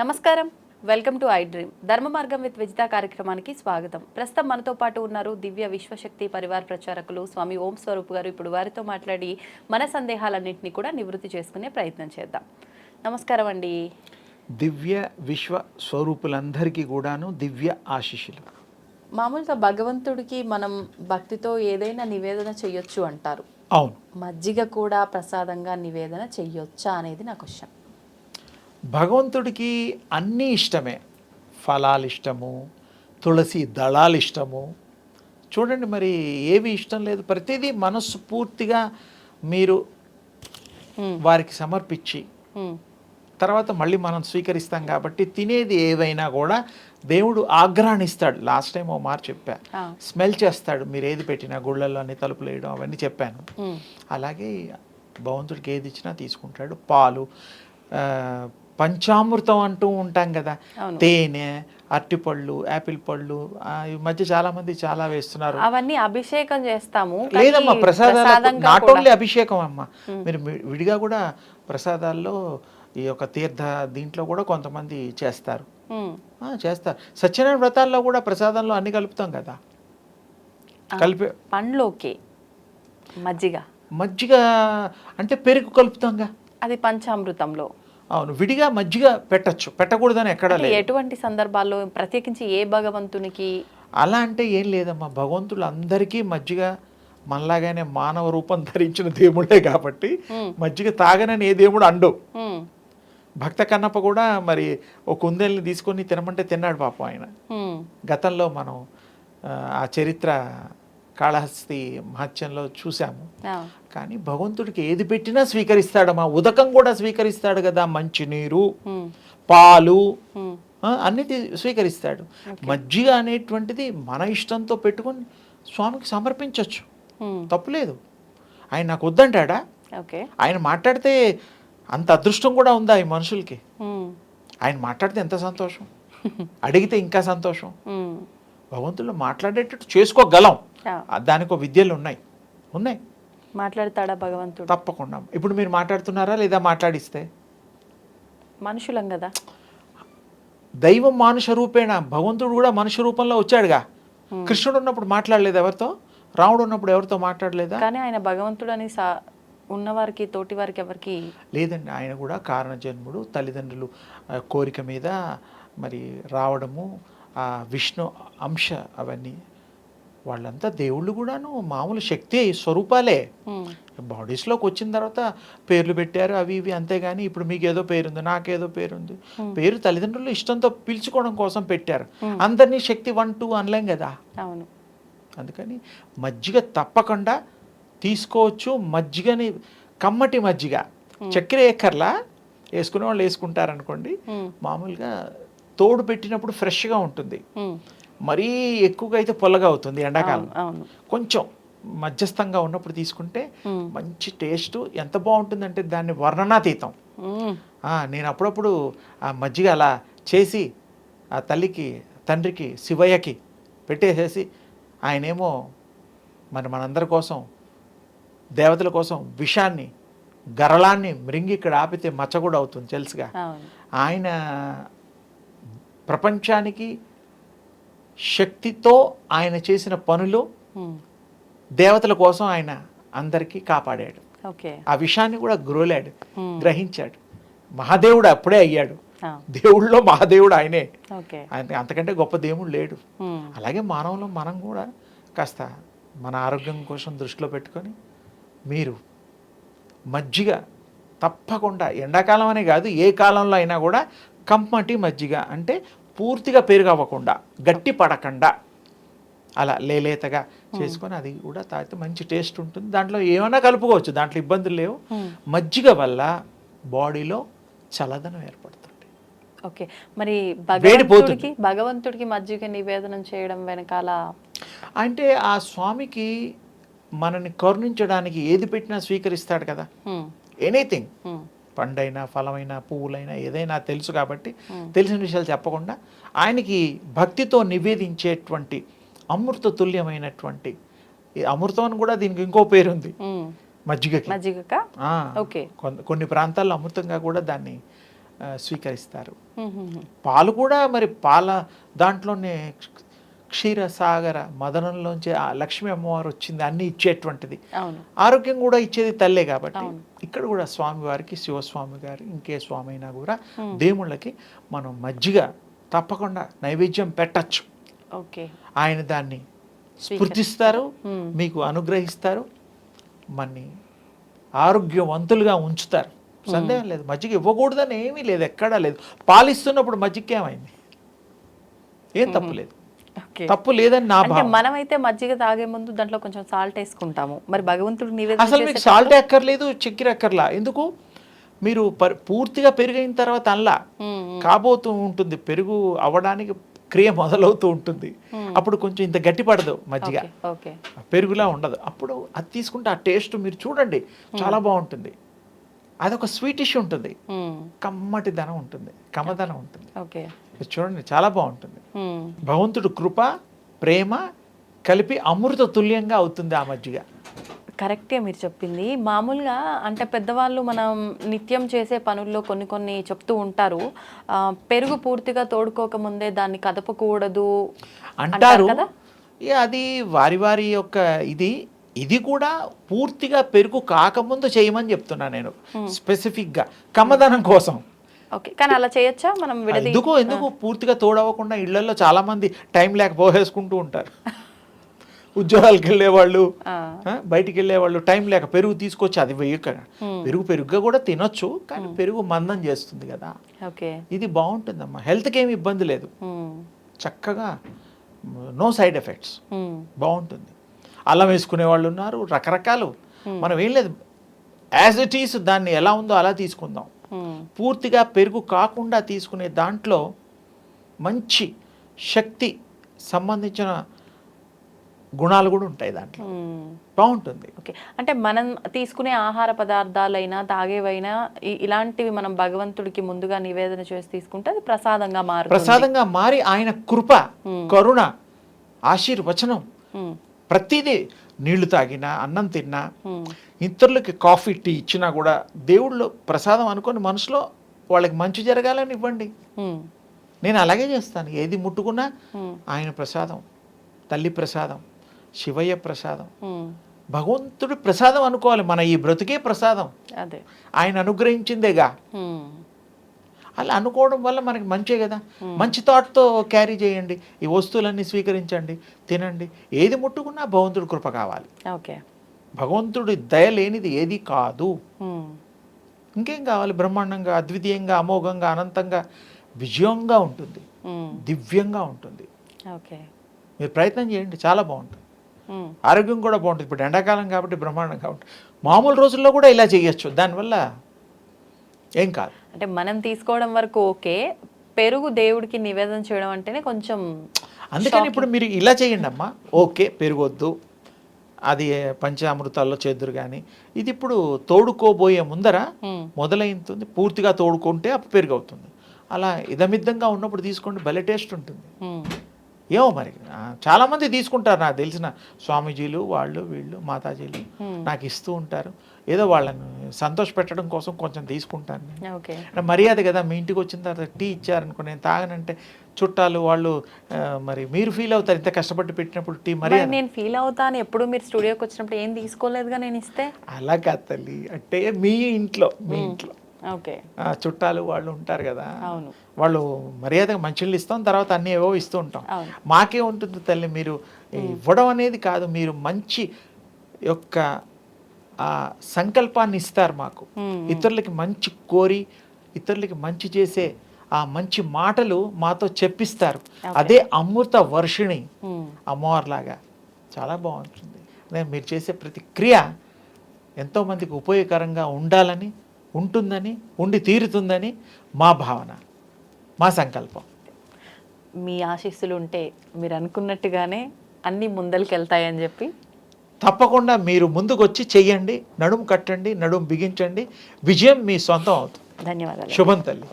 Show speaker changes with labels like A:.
A: నమస్కారం, welcome to I dream. ధర్మ మార్గం విత్ విజిత కార్యక్రమానికి స్వాగతం. ప్రస్తుతం మనతో పాటు ఉన్నారు దివ్య విశ్వశక్తి పరివార్ ప్రచారకులు స్వామి ఓం స్వరూప్ గారు. ఇప్పుడు వారితో మాట్లాడి మన సందేహాలన్నింటినీ కూడా నివృత్తి చేసుకునే ప్రయత్నం చేద్దాం. నమస్కారం అండి.
B: దివ్య విశ్వ స్వరూపులందరికీ కూడాను దివ్య ఆశీస్సులు.
A: మామూలుగా భగవంతుడికి మనం భక్తితో ఏదైనా నివేదన చెయ్యొచ్చు అంటారు.
B: అవును,
A: మజ్జిగ కూడా ప్రసాదంగా నివేదన చెయ్యొచ్చా అనేది నా క్వశ్చన్.
B: భగవంతుడికి అన్నీ ఇష్టమే. ఫలాలు ఇష్టము, తులసి దళాలు ఇష్టము. చూడండి, మరి ఏవి ఇష్టం లేదు? ప్రతిదీ మనస్సు పూర్తిగా మీరు వారికి సమర్పించి తర్వాత మళ్ళీ మనం స్వీకరిస్తాం కాబట్టి తినేది ఏవైనా కూడా దేవుడు ఆగ్రహణిస్తాడు. లాస్ట్ టైం ఓ మాట చెప్పా, స్మెల్ చేస్తాడు మీరు ఏది పెట్టినా. గుళ్ళల్లో అన్ని తలుపులు వేయడం అవన్నీ చెప్పాను. అలాగే భగవంతుడికి ఏది ఇచ్చినా తీసుకుంటాడు. పాలు, పంచామృతం అంటూ ఉంటాం కదా, తేనె, అరటిపళ్ళు, యాపిల్ పళ్ళు. ఈ మధ్య చాలా మంది చాలా వేస్తున్నారు.
A: అవన్నీ అభిషేకం చేస్తాము.
B: లేదమ్మా, ప్రసాదాలు నాట్ ఓన్లీ అభిషేకం అమ్మా, మీరు విడిగా కూడా ప్రసాదాల్లో ఈ యొక్క తీర్థ దీంట్లో కూడా కొంతమంది చేస్తారు. చేస్తారు. సత్యనారాయణ వ్రతాల్లో కూడా ప్రసాదంలో అన్ని కలుపుతాం కదా. కలిపి
A: పండ్లోకి
B: మజ్జిగ అంటే పెరుగు కలుపుతాంగా,
A: అది పంచామృతంలో.
B: అవును, విడిగా మజ్జిగ పెట్టచ్చు, పెట్టకూడదని ఎక్కడ లేదు.
A: ఎటువంటి సందర్భాల్లో, ప్రత్యేకించి ఏ భగవంతునికి
B: అలా అంటే ఏం లేదమ్మా. భగవంతులు అందరికీ మజ్జిగ మనలాగానే మానవ రూపం ధరించిన దేవుడే కాబట్టి మజ్జిగ తాగనని ఏ దేవుడు అండు. భక్త కన్నప్ప కూడా మరి ఒక కుందేల్ని తీసుకొని తినమంటే తిన్నాడు పాపం ఆయన. గతంలో మనం ఆ చరిత్ర కాళహస్తి మహత్యంలో చూసాము. కానీ భగవంతుడికి ఏది పెట్టినా స్వీకరిస్తాడమ్మా. ఉదకం కూడా స్వీకరిస్తాడు కదా, మంచినీరు, పాలు అన్ని స్వీకరిస్తాడు. మజ్జిగ అనేటువంటిది మన ఇష్టంతో పెట్టుకొని స్వామికి సమర్పించవచ్చు, తప్పులేదు. ఆయన నాకు వద్దంటాడా? ఆయన మాట్లాడితే అంత అదృష్టం కూడా ఉందా ఈ మనుషులకి? ఆయన మాట్లాడితే ఎంత సంతోషం, అడిగితే ఇంకా సంతోషం. భగవంతుడు మాట్లాడేటట్టు చేసుకోగలం, దానికి విద్యలు ఉన్నాయి.
A: మాట్లాడతాడా భగవంతుడు?
B: తప్పకుండా. ఇప్పుడు మీరు మాట్లాడుతున్నారా లేదా? మాట్లాడిస్తే
A: మనుషులం కదా.
B: దైవం మానుష రూపేణ, భగవంతుడు కూడా మనుష రూపంలో వచ్చాడుగా. కృష్ణుడు ఉన్నప్పుడు మాట్లాడలేదు ఎవరితో? రాముడు ఉన్నప్పుడు ఎవరితో మాట్లాడలేదా?
A: కానీ ఆయన భగవంతుడు అని ఉన్నవారికి, తోటి వారికి ఎవరికి
B: లేదండి. ఆయన కూడా కారణజన్ముడు. తల్లిదండ్రులు కోరిక మీద మరి రావడము, ఆ విష్ణు అంశ, అవన్నీ వాళ్ళంతా దేవుళ్ళు కూడాను మామూలు శక్తి స్వరూపాలే. బాడీస్లోకి వచ్చిన తర్వాత పేర్లు పెట్టారు అవి ఇవి, అంతేగాని ఇప్పుడు మీకు ఏదో పేరుంది, నాకేదో పేరుంది. పేరు తల్లిదండ్రులు ఇష్టంతో పిలుచుకోవడం కోసం పెట్టారు. అందరినీ శక్తి 1 2 అనలేం కదా.
A: అవును.
B: అందుకని మజ్జిగ తప్పకుండా తీసుకోవచ్చు. మజ్జిగని కమ్మటి మజ్జిగ, చక్కెర ఎక్కర్లా, వేసుకునే వాళ్ళు వేసుకుంటారనుకోండి. మామూలుగా తోడు పెట్టినప్పుడు ఫ్రెష్గా ఉంటుంది. మరీ ఎక్కువగా అయితే పొల్లగా అవుతుంది ఎండాకాలం. కొంచెం మధ్యస్థంగా ఉన్నప్పుడు తీసుకుంటే మంచి టేస్ట్ ఎంత బాగుంటుందంటే దాన్ని వర్ణనాతీతం. నేను అప్పుడప్పుడు ఆ మజ్జిగ అలా చేసి ఆ తల్లికి, తండ్రికి, శివయ్యకి పెట్టేసేసి, ఆయనేమో మరి మనందరి కోసం, దేవతల కోసం విషాన్ని, గరళాన్ని మృంగి ఇక్కడ ఆపితే మచ్చ కూడా అవుతుంది తెలుసుగా. ఆయన ప్రపంచానికి శక్తితో ఆయన చేసిన పనులు దేవతల కోసం ఆయన అందరికీ కాపాడాడు. ఆ విషయాన్ని కూడా గ్రహించాడు. మహాదేవుడు అప్పుడే అయ్యాడు. దేవుళ్ళలో మహాదేవుడు ఆయనే. అంతకంటే గొప్ప దేవుడు లేడు. అలాగే మానవులు మనం కూడా కాస్త మన ఆరోగ్యం కోసం దృష్టిలో పెట్టుకొని మీరు మజ్జిగ తప్పకుండా, ఎండాకాలం అనే కాదు ఏ కాలంలో అయినా కూడా కమ్మటి మజ్జిగ అంటే పూర్తిగా పెరుగు అవ్వకుండా, గట్టి పడకుండా అలా లేలేతగా చేసుకొని అది కూడా తాగితే మంచి టేస్ట్ ఉంటుంది. దాంట్లో ఏమైనా కలుపుకోవచ్చు, దాంట్లో ఇబ్బందులు లేవు. మజ్జిగ వల్ల బాడీలో చల్లదనం ఏర్పడుతుంది.
A: ఓకే, మరి భగవంతుడికి మజ్జిగ నివేదనం చేయడం వెనకాల
B: అంటే ఆ స్వామికి మనని కరుణించడానికి ఏది పెట్టినా స్వీకరిస్తాడు కదా. ఎనీథింగ్, పండైనా, ఫలమైనా, పువ్వులైనా, ఏదైనా తెలుసు కాబట్టి తెలిసిన విషయాలు చెప్పకుండా ఆయనకి భక్తితో నివేదించేటువంటి అమృత తుల్యమైనటువంటి, అమృతం అని కూడా దీనికి ఇంకో పేరుంది మజ్జిగకి.
A: కొన్ని
B: ప్రాంతాల్లో అమృతంగా కూడా దాన్ని స్వీకరిస్తారు.
A: మ్మ్.
B: పాలు కూడా మరి పాల దాంట్లోనే క్షీరసాగర మదనంలోంచి ఆ లక్ష్మీ అమ్మవారు వచ్చింది, అన్నీ ఇచ్చేటువంటిది.
A: అవును.
B: ఆరోగ్యం కూడా ఇచ్చేది తల్లే కాబట్టి
A: అవును.
B: ఇక్కడ కూడా స్వామివారికి, శివస్వామి గారు ఇంకే స్వామి అయినా కూడా దేవుళ్ళకి మనం మజ్జిగ తప్పకుండా నైవేద్యం పెట్టచ్చు.
A: ఓకే.
B: ఆయన దాన్ని స్ఫూర్తిస్తారు,
A: మ్మ్.
B: మీకు అనుగ్రహిస్తారు, మన్ని ఆరోగ్యవంతులుగా ఉంచుతారు. సందేహం లేదు. మజ్జిగ ఇవ్వకూడదని ఏమీ లేదు, ఎక్కడా లేదు. పాలిస్తున్నప్పుడు మజ్జిగ ఏమైంది? ఏం తప్పు లేదు,
A: ఓకే.
B: తప్పు లేదని నా
A: అంటే
B: భావం.
A: మనమైతే మజ్జిగ తాగే ముందు దాంట్లో కొంచెం సాల్ట్ వేసుకుంటాము, మరి భగవంతుడికి నివేదన
B: అసలు మీకు సాల్ట్ ఎక్కర్లేదు, చక్కెర ఎక్కర్లా. ఎందుకు? మీరు పూర్తిగా పెరుగైన తర్వాత అల్లా కాబోతూ ఉంటుంది, పెరుగు అవ్వడానికి క్రియ మొదలవుతూ ఉంటుంది. అప్పుడు కొంచెం ఇంత గట్టి పడదు మజ్జిగ,
A: ఓకే.
B: పెరుగులా ఉండదు. అప్పుడు అది తీసుకుంటే ఆ టేస్ట్ మీరు చూడండి చాలా బాగుంటుంది. అదొక స్వీటిష్ ఉంటుంది, కమ్మటి ధనం ఉంటుంది, కమ్మదనం ఉంటుంది.
A: ఓకే.
B: ఇది చూడండి చాలా బాగుంటుంది. భగవంతుడు కృప, ప్రేమ కలిపి అమృత తుల్యంగా అవుతుంది ఆ మజ్జిగ.
A: కరెక్టే మీరు చెప్పింది. మామూలుగా అంటే పెద్దవాళ్ళు మనం నిత్యం చేసే పనుల్లో కొన్ని కొన్ని చెప్తూ ఉంటారు, పెరుగు పూర్తిగా తోడుకోకముందే దాన్ని కదపకూడదు
B: అంటారు
A: కదా.
B: అది వారి వారి యొక్క ఇది కూడా పూర్తిగా పెరుగు కాకముందు చేయమని చెప్తున్నా నేను, స్పెసిఫిక్గా కమ్మదనం కోసం.
A: ఓకే. కానీ అలా చేయొచ్చా మనం
B: ఎందుకు పూర్తిగా తోడవకుండా ఇళ్లలో చాలా మంది టైం లేక పోసేసుకుంటూ ఉంటారు. ఉద్యోగాలకు వెళ్ళేవాళ్ళు, బయటికి వెళ్ళేవాళ్ళు టైం లేక పెరుగు తీసుకొచ్చి అది వేయక, పెరుగుగా కూడా తినొచ్చు, కానీ పెరుగు మందం చేస్తుంది కదా.
A: ఓకే.
B: ఇది బాగుంటుందమ్మా, హెల్త్కి ఏమి ఇబ్బంది లేదు, చక్కగా నో సైడ్ ఎఫెక్ట్స్, బాగుంటుంది. అల్లం వేసుకునే వాళ్ళు ఉన్నారు, రకరకాలు. మనం ఏం లేదు, యాజ్ ఇట్ ఈస్ దాన్ని ఎలా ఉందో అలా తీసుకుందాం. పూర్తిగా పెరుగు కాకుండా తీసుకునే దాంట్లో మంచి శక్తి సంబంధించిన గుణాలు కూడా ఉంటాయి దాంట్లో, బాగుంటుంది.
A: ఓకే. అంటే మనం తీసుకునే ఆహార పదార్థాలైనా తాగేవైనా ఇలాంటివి మనం భగవంతుడికి ముందుగా నివేదన చేసి తీసుకుంటే అది ప్రసాదంగా
B: మారి ఆయన కృప, కరుణ, ఆశీర్వచనం ప్రతిదీ, నీళ్లు తాగినా, అన్నం తిన్నా, ఇతరులకి కాఫీ టీ ఇచ్చినా కూడా దేవుళ్ళు ప్రసాదం అనుకొని మనసులో వాళ్ళకి మంచి జరగాలని ఇవ్వండి. నేను అలాగే చేస్తాను. ఏది ముట్టుకున్నా ఆయన ప్రసాదం, తల్లి ప్రసాదం, శివయ్య ప్రసాదం, భగవంతుడి ప్రసాదం అనుకోవాలి. మన ఈ బ్రతుకే ప్రసాదం,
A: అదే
B: ఆయన అనుగ్రహించిందేగా. అలా అనుకోవడం వల్ల మనకి మంచే కదా. మంచి థాట్తో క్యారీ చేయండి, ఈ వస్తువులన్నీ స్వీకరించండి, తినండి. ఏది ముట్టుకున్నా భగవంతుడి కృప కావాలి.
A: ఓకే.
B: భగవంతుడి దయ లేనిది ఏది కాదు. ఇంకేం కావాలి? బ్రహ్మాండంగా, అద్వితీయంగా, అమోఘంగా, అనంతంగా, విజయంగా ఉంటుంది, దివ్యంగా ఉంటుంది.
A: ఓకే.
B: మీరు ప్రయత్నం చేయండి, చాలా బాగుంటుంది. ఆరోగ్యం కూడా బాగుంటుంది. ఇప్పుడు ఎండాకాలం కాబట్టి బ్రహ్మాండంగా ఉంటుంది. మామూలు రోజుల్లో కూడా ఇలా చేయొచ్చు, దానివల్ల ఏం కాదు.
A: అంటే మనం తీసుకోవడం వరకు ఓకే, పెరుగు దేవుడికి నివేదన చేయడం అంటేనే కొంచెం.
B: అందుకని ఇప్పుడు మీరు ఇలా చేయండి అమ్మా, ఓకే పెరుగొద్దు, అది పంచామృతాల్లో చేదురు, కానీ ఇది ఇప్పుడు తోడుకోబోయే ముందర మొదలైంది, పూర్తిగా తోడుకుంటే అప్పుడు పెరుగు అవుతుంది. అలా ఇదమిద్దంగా ఉన్నప్పుడు తీసుకోండి, భలే టేస్ట్ ఉంటుంది. ఏమో మరి చాలామంది తీసుకుంటారు, నాకు తెలిసిన స్వామీజీలు వాళ్ళు వీళ్ళు మాతాజీలు నాకు ఇస్తూ ఉంటారు. ఏదో వాళ్ళని సంతోష పెట్టడం కోసం కొంచెం తీసుకుంటాను నేను. మర్యాద కదా, మీ ఇంటికి వచ్చిన తర్వాత టీ ఇచ్చారనుకో, నేను తాగనంటే చుట్టాలు వాళ్ళు మరి మీరు ఫీల్ అవుతారు, ఇంత కష్టపడి పెట్టినప్పుడు టీ. మరి
A: నేను ఫీల్ అవుతాను ఎప్పుడు, మీరు స్టూడియోకి వచ్చినప్పుడు ఏం తీసుకోలేదుగా నేను ఇస్తే.
B: అలా కాదు తల్లి, అంటే మీ ఇంట్లో
A: ఓకే
B: చుట్టాలు వాళ్ళు ఉంటారు కదా, వాళ్ళు మర్యాదగా మంచిళ్ళు ఇస్తాం, తర్వాత అన్నీ ఏవో ఇస్తూ ఉంటాం. మాకే ఉంటుంది తల్లి, మీరు ఇవ్వడం అనేది కాదు, మీరు మంచి యొక్క ఆ సంకల్పాన్ని ఇస్తారు మాకు. ఇతరులకి మంచి కోరి, ఇతరులకి మంచి చేసే ఆ మంచి మాటలు మాతో చెప్పిస్తారు. అదే అమృత వర్షిణి అమ్మవారిలాగా చాలా బాగుంటుంది. మీరు చేసే ప్రతి క్రియ ఎంతోమందికి ఉపయోగకరంగా ఉండాలని, ఉంటుందని, ఉండి తీరుతుందని మా భావన, మా సంకల్పం.
A: మీ ఆశీస్సులు ఉంటే మీరు అనుకున్నట్టుగానే అన్నీ ముందరికి వెళ్తాయని చెప్పి
B: తప్పకుండా మీరు ముందుకు వచ్చి చెయ్యండి, నడుము కట్టండి, నడుము బిగించండి, విజయం మీ సొంతం అవుతుంది.
A: ధన్యవాదాలు.
B: శుభం తల్లి.